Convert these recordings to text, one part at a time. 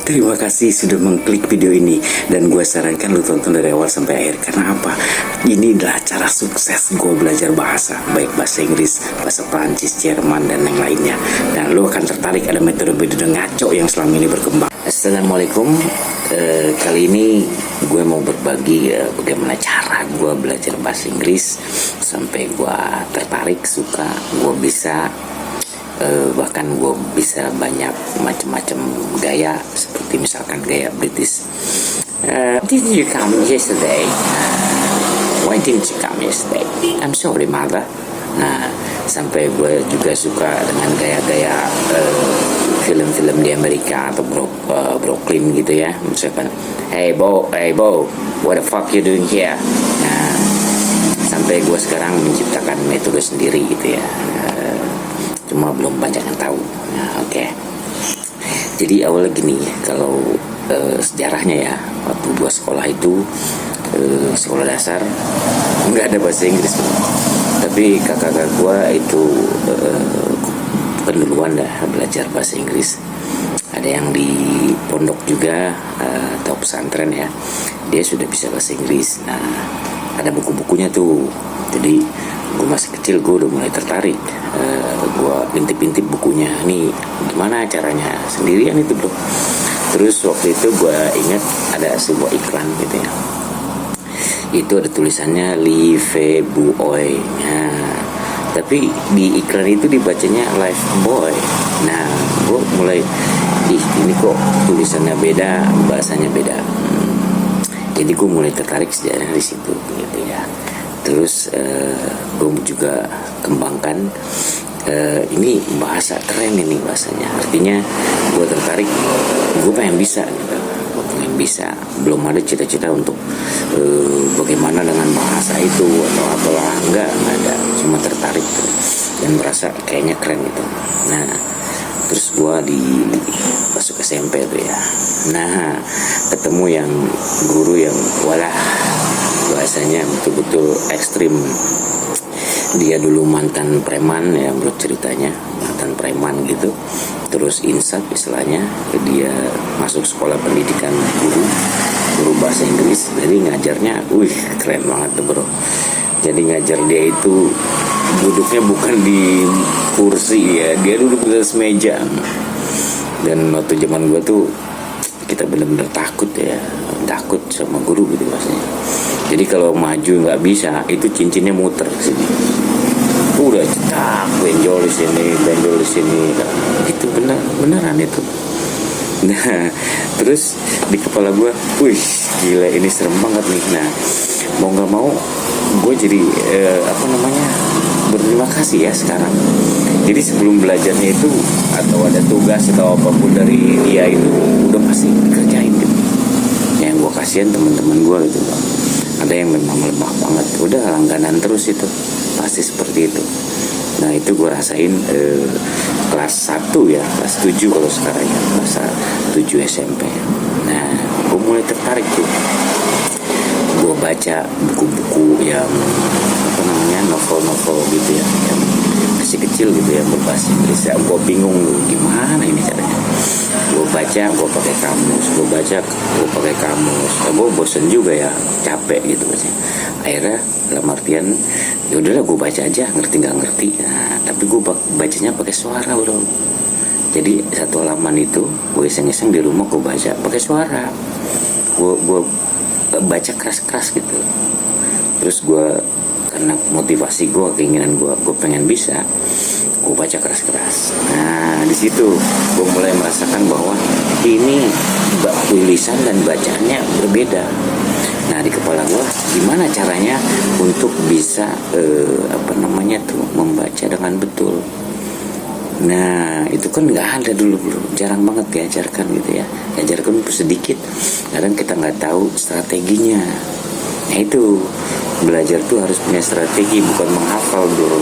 Terima kasih sudah mengklik video ini, dan gue sarankan lu tonton dari awal sampai akhir. Karena apa? Ini adalah cara sukses gue belajar bahasa, baik bahasa Inggris, bahasa Prancis, Jerman, dan yang lainnya. Dan lu akan tertarik ada metode-metode ngaco yang selama ini berkembang. Assalamualaikum. Kali ini gue mau berbagi bagaimana cara gue belajar bahasa Inggris sampai gue tertarik, suka, gue bisa bahkan gue bisa banyak macam-macam gaya, seperti misalkan gaya British. Did you come yesterday? Why didn't you come yesterday? I'm sorry, mother. Nah, sampai gue juga suka dengan gaya-gaya film-film di Amerika atau Brooklyn gitu ya. Misalkan, hey Bo, what the fuck you doing here? Nah, sampai gue sekarang menciptakan metode sendiri gitu ya. Cuma belum banyak yang tahu. Nah, oke. Jadi awalnya gini ya, kalau sejarahnya ya, waktu gua sekolah itu sekolah dasar nggak ada bahasa Inggris, tapi kakak gua itu penduluan dah belajar bahasa Inggris. Ada yang di pondok juga atau pesantren ya, dia sudah bisa bahasa Inggris. Nah, ada buku-bukunya tuh. Jadi gue masih kecil, gue udah mulai tertarik. Gue intip-intip bukunya, nih gimana caranya, sendirian itu bro. Terus waktu itu gue ingat ada sebuah iklan gitu ya, itu ada tulisannya Live Boy. Nah, tapi di iklan itu dibacanya Life Boy. Nah, gue mulai, ini kok tulisannya beda, bahasanya beda. Jadi gue mulai tertarik sejarah di situ gitu ya. Terus gue juga kembangkan, ini bahasa keren ini bahasanya. Artinya gue tertarik, gue pengen bisa gitu. Gue pengen bisa. Belum ada cita-cita untuk bagaimana dengan bahasa itu atau apalah, enggak ada. Cuma tertarik tuh, dan merasa kayaknya keren gitu. Nah, terus gue masuk SMP tuh ya. Nah, ketemu yang guru yang walah, bahasanya betul-betul ekstrim. Dia dulu mantan preman ya, menurut ceritanya mantan preman gitu. Terus insaf istilahnya, dia masuk sekolah pendidikan guru bahasa Inggris. Jadi ngajarnya, keren banget tuh bro. Jadi ngajar dia itu duduknya bukan di kursi ya, dia duduk di atas meja. Dan waktu zaman gue tuh kita benar-benar takut sama guru gitu bahasanya. Jadi kalau maju nggak bisa, itu cincinnya muter sini. Udah cetak, benjol di sini, itu beneran itu. Nah, terus di kepala gue, gila ini serem banget nih. Nah, mau nggak mau, gue jadi berterima kasih ya sekarang. Jadi sebelum belajarnya itu, atau ada tugas atau apapun dari dia itu, udah pasti dikerjain gitu. Yang gue kasihan teman-teman gue gitu loh. Ada yang memang lemah banget, udah langganan terus itu, pasti seperti itu. Nah, itu gue rasain kelas 1 ya, kelas 7 kalau sekarang ya, kelas 7 SMP. Nah, gue mulai tertarik tuh. Gue baca buku-buku yang novel-novel gitu ya, yang masih kecil gitu ya, berbahasa Inggris ya. Gue bingung gimana ini caranya. Gue baca, gue pakai kamus. Gue bosen juga ya, capek gitu bacanya. Akhirnya dalam artian, ya udahlah gue baca aja, ngerti nggak ngerti. Nah, tapi gue bacanya pakai suara bro. Jadi satu halaman itu gue iseng-iseng di rumah, gue baca pakai suara. Gue baca keras-keras gitu. Terus gue, karena motivasi gue, keinginan gue pengen bisa, gue baca keras-keras. Nah, di situ gue mulai merasakan bahwa ini tulisan dan bacaannya berbeda. Nah, di kepala gue, gimana caranya untuk bisa membaca dengan betul. Nah, itu kan nggak ada dulu bro, jarang banget diajarkan gitu ya. Diajarkan sedikit, kadang kita nggak tahu strateginya. Nah, itu belajar tuh harus punya strategi, bukan menghafal bro.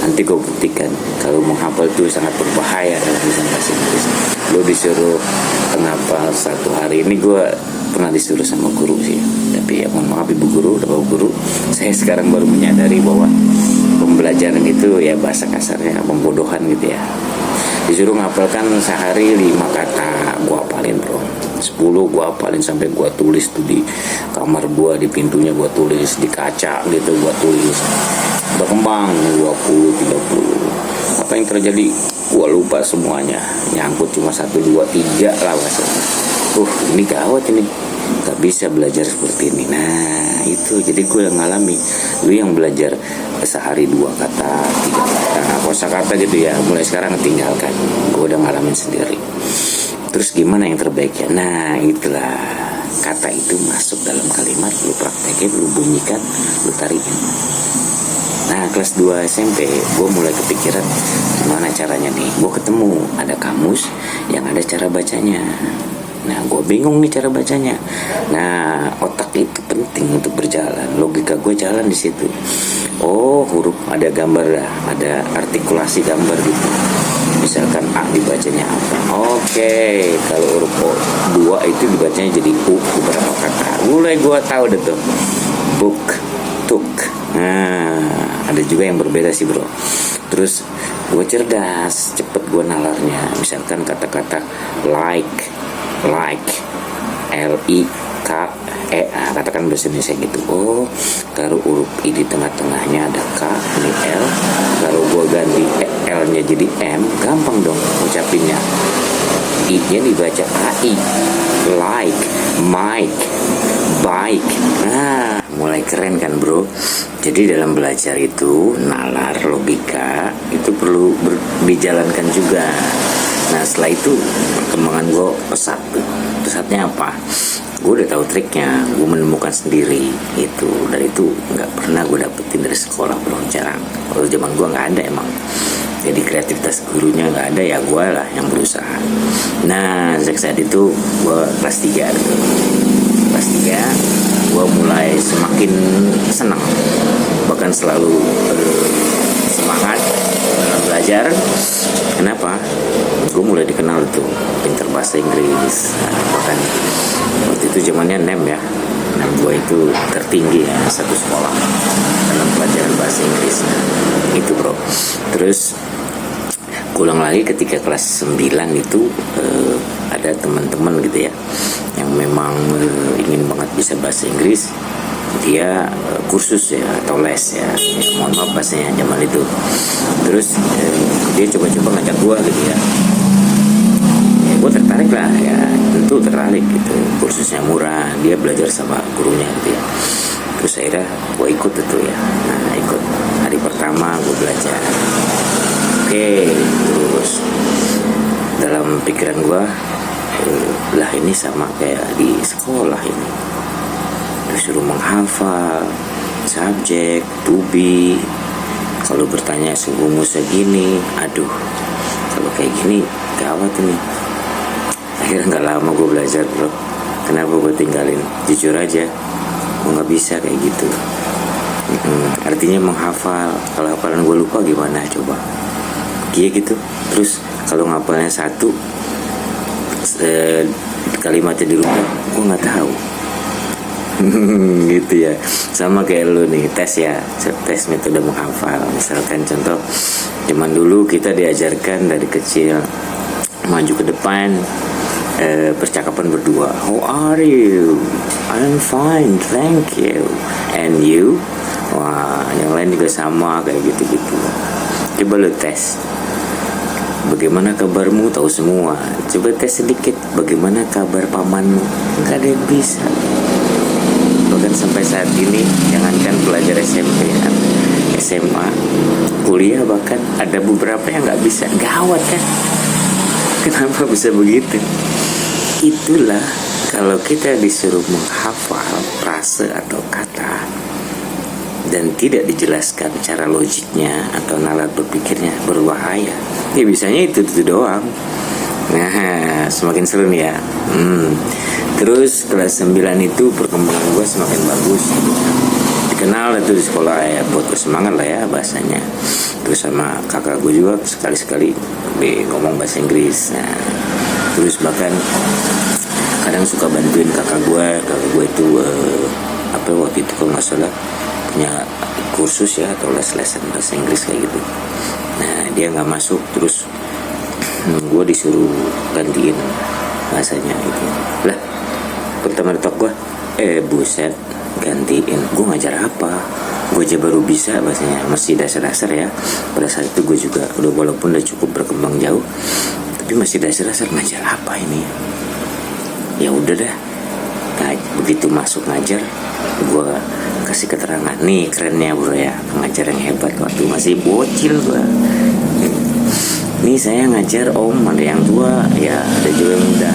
Nanti gue buktikan kalau menghafal tuh sangat berbahaya dalam bahasa Inggris. Lo disuruh, kenapa satu hari ini gue pernah disuruh sama guru sih, tapi ya mohon maaf ibu guru, bapak guru, saya sekarang baru menyadari bahwa pembelajaran itu ya bahasa kasarnya pembodohan gitu ya. Disuruh ngapalkan sehari 5 kata, gue hafalin bro. 10 gue hafalin, sampai gue tulis tuh di kamar gue, di pintunya gue tulis, di kaca gitu gue tulis. Berkembang 20, 30. Apa yang terjadi? Gue lupa semuanya. Nyangkut cuma 1, 2, 3 lah bahasanya. Ini gawat ini. Gak bisa belajar seperti ini. Nah itu, jadi gue yang ngalami. Lu yang belajar sehari 2 kata, 3 kata, kosakata gitu ya, mulai sekarang tinggalkan. Gue udah ngalamin sendiri. Terus gimana yang terbaiknya? Nah itulah, kata itu masuk dalam kalimat, lu praktekin, lu bunyikan, lu tarikin. Nah kelas 2 SMP gue mulai kepikiran gimana caranya nih. Gue ketemu ada kamus yang ada cara bacanya. Nah gue bingung nih cara bacanya. Nah otak itu penting untuk berjalan, logika gue jalan di situ. Huruf ada gambar dah, ada artikulasi gambar gitu. Misalkan A dibacanya apa? Oke, kalau huruf O2 itu dibacanya jadi U beberapa kata. Mulai gue tahu deh tuh. Book, tuk. Nah ada juga yang berbeda sih bro. Terus gue cerdas, cepet gue nalarnya. Misalkan kata-kata like, L-I-K-E, katakan bahasa Indonesia gitu. Taruh huruf I di tengah-tengahnya ada K, ini L. Kalau gue ganti L-nya jadi M, gampang dong ucapinnya. I-nya dibaca AI, like, Mike, bike. Nah mulai keren kan bro. Jadi dalam belajar itu nalar, logika itu perlu dijalankan juga. Nah setelah itu perkembangan gue pesat tuh. Pesatnya apa? Gue udah tahu triknya, gue menemukan sendiri itu. Dan itu nggak pernah gue dapetin dari sekolah bro, jarang. Kalau zaman gue nggak ada emang. Jadi kreativitas gurunya nggak ada, ya gue lah yang berusaha. Nah sejak saat itu gue kelas 3 tuh. Kelas 3 gue mulai semakin senang, bahkan selalu semangat dalam belajar. Kenapa? Gue mulai dikenal tuh pintar bahasa Inggris. Bahkan waktu itu zamannya NEM ya, NEM gue itu tertinggi ya satu sekolah dalam pelajaran bahasa Inggris. Itu bro. Terus ulang lagi ketika kelas 9 itu ada teman-teman gitu ya yang memang ingin banget bisa bahasa Inggris. Dia kursus ya atau les ya, mohon maaf bahasanya zaman itu. Terus dia coba-coba ngajak gue gitu ya. Gue tertarik lah ya, tentu tertarik gitu. Kursusnya murah, dia belajar sama gurunya gitu ya. Terus akhirnya gue ikut itu ya. Nah ikut hari pertama gue belajar. Oke, terus dalam pikiran gue lah ini sama kayak di sekolah ini. Disuruh menghafal subjek, to be. Kalau bertanya serumusnya gini, aduh, kalau kayak gini gawat ini. Akhirnya nggak lama gue belajar bro. Kenapa gue tinggalin? Jujur aja, gue nggak bisa kayak gitu. Artinya menghafal, kalau hafalan gue lupa gimana coba? Iya gitu. Terus kalau ngapalnya satu kalimatnya dirubah, gue nggak tahu. Gitu ya, sama kayak lu nih tes ya, tes metode menghafal. Misalkan contoh zaman dulu kita diajarkan dari kecil maju ke depan, percakapan berdua. How are you? I'm fine, thank you. And you? Wah, yang lain juga sama kayak gitu-gitu. Coba lu tes, bagaimana kabarmu? Tahu semua. Coba tes sedikit, bagaimana kabar pamanmu? Gak ada yang bisa. Bahkan sampai saat ini, jangankan pelajar SMP, SMA, kuliah, bahkan ada beberapa yang nggak bisa. Gawat kan? Kenapa bisa begitu? Itulah kalau kita disuruh menghafal frase atau kata dan tidak dijelaskan cara logiknya atau nalar berpikirnya, berbahaya. Ya bisanya itu doang. Nah semakin seru nih ya. Terus kelas 9 itu perkembangan gue semakin bagus. Dikenal itu di sekolah ya, buat gue semangat lah ya bahasanya. Terus sama kakak gue juga sekali-sekali ngomong bahasa Inggris. Nah, terus bahkan kadang suka bantuin kakak gue itu waktu itu kalau nggak salah punya kursus ya atau les-lesan bahasa Inggris kayak gitu. Nah dia nggak masuk, terus gue disuruh gantiin bahasanya gitu. Lah pertama tok gue, buset, gantiin. Gue ngajar apa? Gue aja baru bisa bahasanya, masih dasar-dasar ya. Pada saat itu gue juga udah, walaupun udah cukup berkembang jauh, tapi masih dasar-dasar. Ngajar apa ini? Ya udah dah. Nah, begitu masuk ngajar, gue kasih keterangan, nih kerennya bro ya, pengajar yang hebat waktu masih bocil gue. Nih saya ngajar om, ada yang tua, ya ada juga yang muda.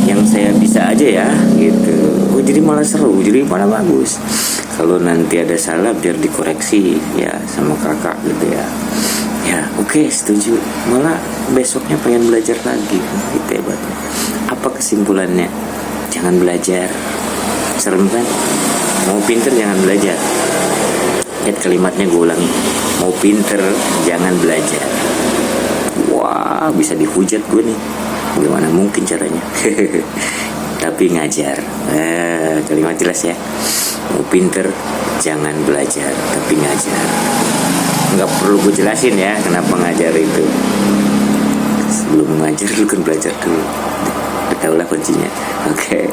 Yang saya bisa aja ya, gitu. Oh jadi malah seru, jadi malah bagus. Kalau nanti ada salah biar dikoreksi ya sama kakak gitu ya. Ya oke, setuju. Malah besoknya pengen belajar lagi, gitu hebat. Apa kesimpulannya? Jangan belajar. Serem kan? Mau pinter jangan belajar. Lihat kalimatnya gue ulangi. Mau pinter jangan belajar. Wah, bisa dihujat gue nih. Gimana mungkin caranya? Tapi ngajar. Kalimat jelas ya. Mau pinter jangan belajar, tapi ngajar. Nggak perlu gue jelasin ya kenapa ngajar itu. Sebelum ngajar lu kan belajar dulu. Tahu lah kuncinya. Oke.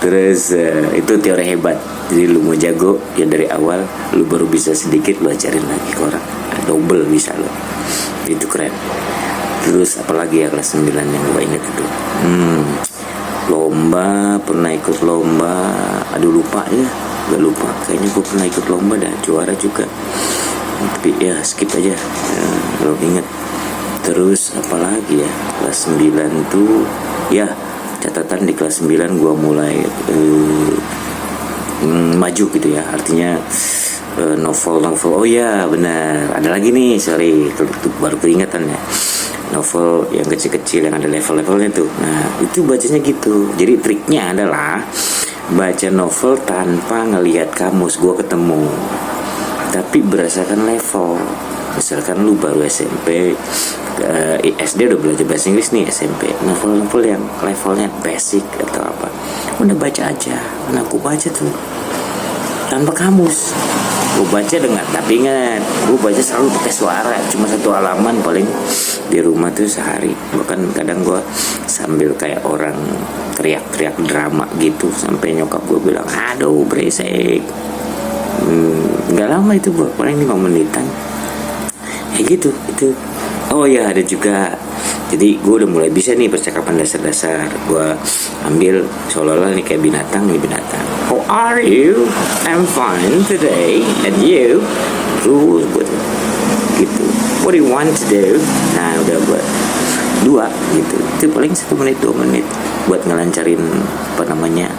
Terus itu teori hebat. Jadi lu mau jago ya dari awal, lu baru bisa sedikit, lu ajarin lagi ke orang. Double bisa lo. Itu keren. Terus apalagi ya kelas 9 yang gue inget itu. Lomba, pernah ikut lomba. Aduh lupa ya. Gak lupa. Kayaknya gue pernah ikut lomba dan juara juga. Tapi ya skip aja. Kalau inget. Terus apalagi ya, kelas 9 tuh ya catatan di kelas 9 gue mulai maju gitu ya, artinya novel. Oh ya benar, ada lagi nih, sorry baru keingatan ya, novel yang kecil-kecil yang ada level-levelnya tuh. Nah itu bacanya gitu. Jadi triknya adalah baca novel tanpa ngelihat kamus. Gue ketemu, tapi berdasarkan level. Misalkan lu baru SMP, SD udah belajar bahasa Inggris nih, SMP novel-novel yang levelnya basic atau apa, udah baca aja. Nah gue baca tuh tanpa kamus, gue baca dengan, tapi ingat gue baca selalu pakai suara, cuma satu halaman paling di rumah tuh sehari. Bahkan kadang gue sambil kayak orang teriak-teriak drama gitu, sampai nyokap gue bilang aduh berisik. Nggak lama itu gue, paling 5 menitan gitu itu. Oh ya ada juga, jadi gue udah mulai bisa nih percakapan dasar-dasar. Gue ambil seolah-olah nih kayak binatang. How are you? I'm fine today. And you? Terus buat gitu. What do you want to do? Nah udah buat 2 gitu. Itu paling 1 menit 2 menit buat ngelancarin apa namanya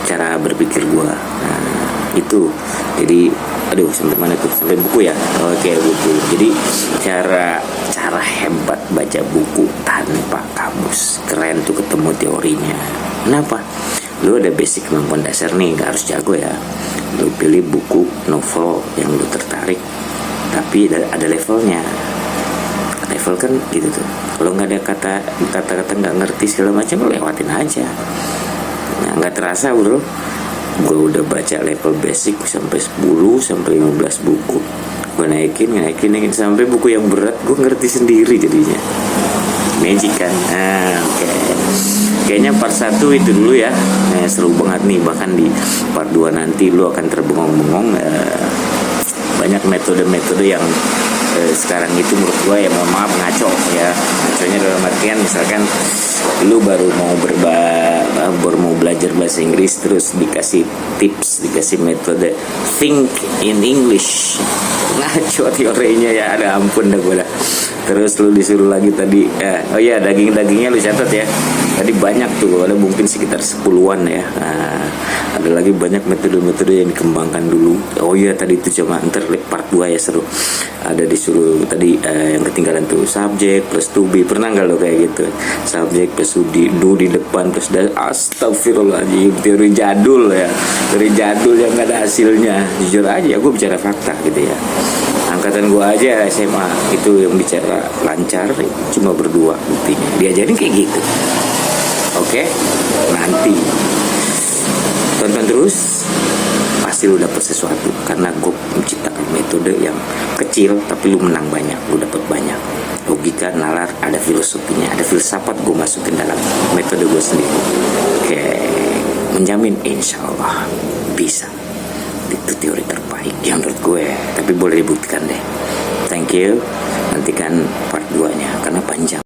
cara berpikir gue. Nah itu jadi aduh sampai mana tuh, sampai buku ya. Oke, buku. Jadi cara hebat baca buku tanpa kamus, keren tuh ketemu teorinya. Kenapa? Lu ada basic kemampuan dasar nih, gak harus jago ya. Lu pilih buku novel yang lu tertarik, tapi ada levelnya. Level kan gitu tuh. Kalau nggak ada kata-kata nggak ngerti segala macam, lu lewatin aja. Nah nggak terasa bro, gue udah baca level basic sampai 10 sampai 15 buku. Gue naikin sampai buku yang berat gue ngerti sendiri jadinya. Magic kan. Nah, oke. Kayaknya part 1 itu dulu ya. Nah, seru banget nih, bahkan di part 2 nanti lu akan terbengong-bengong. Banyak metode-metode yang sekarang itu menurut gue ya mohon maaf ngaco ya. Ngaconya dalam artian misalkan lu baru mau belajar bahasa Inggris, terus dikasih tips, dikasih metode think in English, ngaco teorinya ya, ada ampun dah gue dah. Terus lu disuruh lagi tadi oh ya dagingnya lu catat ya, tadi banyak tuh, ada mungkin sekitar 10-an ya. Nah, ada lagi banyak metode-metode yang dikembangkan dulu. Oh iya tadi itu cuma ntar part 2 ya, seru. Ada disuruh tadi yang ketinggalan tuh subjek plus to be. Pernah nggak lo kayak gitu, subjek plus do di depan plus astagfirullahaladzim, teori jadul ya, teori jadul yang gak ada hasilnya. Jujur aja gue bicara fakta gitu ya. Angkatan gue aja SMA itu yang bicara lancar cuma berdua buktinya, diajarin kayak gitu. Oke, nanti tonton terus, pasti lu dapet sesuatu, karena gue menciptakan metode yang kecil tapi lu menang banyak, lu dapet banyak. logika, nalar, ada filosofinya, ada filsafat gue masukin dalam metode gue sendiri. Oke, menjamin insya Allah bisa. Itu teori terbaik yang menurut gue, tapi boleh dibuktikan deh. Thank you, nantikan part 2 nya karena panjang.